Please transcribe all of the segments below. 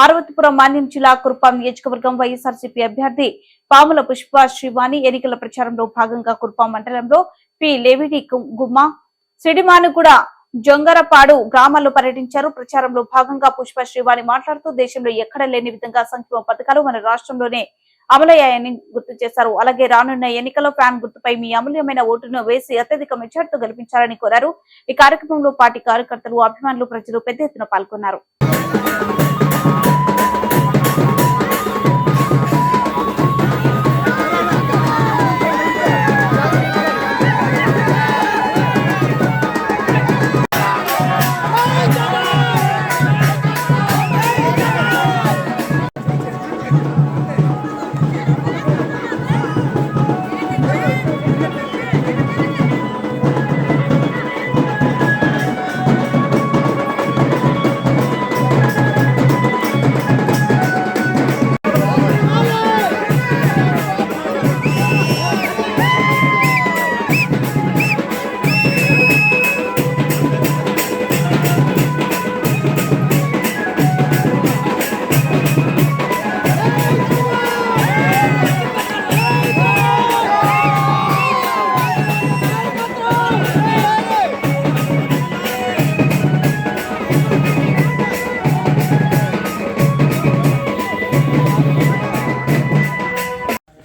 పార్వతీపురం మాన్యం జిల్లా కురుపాం నియోజకవర్గం వైఎస్ఆర్సీపీ అభ్యర్థి పాముల పుష్ప శ్రీవాణి ఎన్నికల ప్రచారంలో భాగంగా కురుపాం మండలంలో పి లేవిడి గుమ్మ సిడిమానుగూడ జొంగరపాడు గ్రామాల్లో పర్యటించారు. ప్రచారంలో భాగంగా పుష్ప శ్రీవాణి మాట్లాడుతూ దేశంలో ఎక్కడ లేని విధంగా సంక్షేమ పథకాలు మన రాష్ట్రంలోనే అమలయ్యాయని గుర్తు చేశారు. అలాగే రానున్న ఎన్నికల్లో ఫ్యాన్ గుర్తుపై మీ అమూల్యమైన ఓటును వేసి అత్యధిక మెజార్టీతో గెలిపించాలని కోరారు. ఈ కార్యక్రమంలో పార్టీ కార్యకర్తలు, అభిమానులు, ప్రజలు పెద్ద ఎత్తున పాల్గొన్నారు.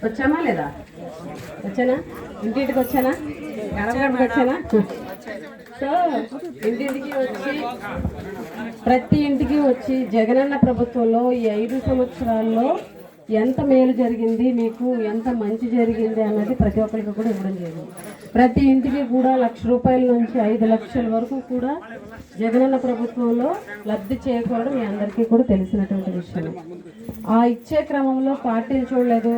వచ్చామా లేదా? వచ్చానా? ఇంటింటికి వచ్చానా? గడపగడపకి వచ్చానా? సో ఇంటింటికి వచ్చి ప్రతి ఇంటికి వచ్చి జగనన్న ప్రభుత్వంలో ఈ 5 సంవత్సరాల్లో ఎంత మేలు జరిగింది, మీకు ఎంత మంచి జరిగింది అన్నది ప్రతి ఒక్కరికి కూడా ఇవ్వడం జరిగింది. ప్రతి ఇంటికి కూడా ₹1,00,000 నుంచి 5 లక్షల వరకు కూడా జగనన్న ప్రభుత్వంలో లబ్ధి చేకూరడం మీ అందరికీ కూడా తెలిసినటువంటి విషయం. ఆ ఇచ్చే క్రమంలో పార్టీలు చూడలేదు,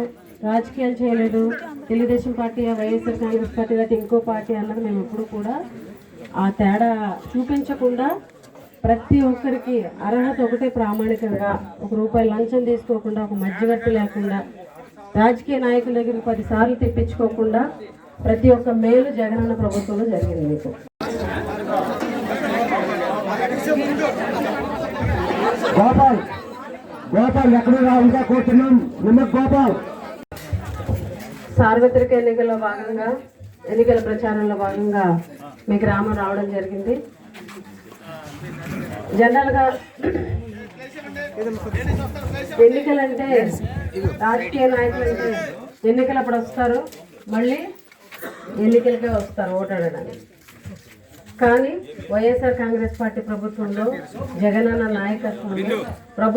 రాజకీయాలు చేయలేదు, తెలుగుదేశం పార్టీ, వైఎస్ఆర్ కాంగ్రెస్ పార్టీ లేకపోతే ఇంకో పార్టీ అన్నది మేము ఎప్పుడు కూడా ఆ తేడా చూపించకుండా ప్రతి ఒక్కరికి అర్హత ఒకటే ప్రామాణికంగా ₹1 లంచం తీసుకోకుండా, ఒక మధ్యవర్తి లేకుండా, రాజకీయ నాయకుల దగ్గర 10 సార్లు తెప్పించుకోకుండా ప్రతి ఒక్క మేలు జగనన్న ప్రభుత్వంలో జరిగింది. మీకు సార్వత్రిక ఎన్నికల్లో భాగంగా, ఎన్నికల ప్రచారంలో భాగంగా మీ గ్రామం రావడం జరిగింది. జనరల్గా ఎన్నికలంటే రాజకీయ నాయకులు అంటే ఎన్నికలప్పుడు వస్తారు, మళ్ళీ ఎన్నికలకే వస్తారు ఓటాడడానికి. కానీ వైఎస్ఆర్ కాంగ్రెస్ పార్టీ ప్రభుత్వంలో జగనన్న నాయకత్వంలో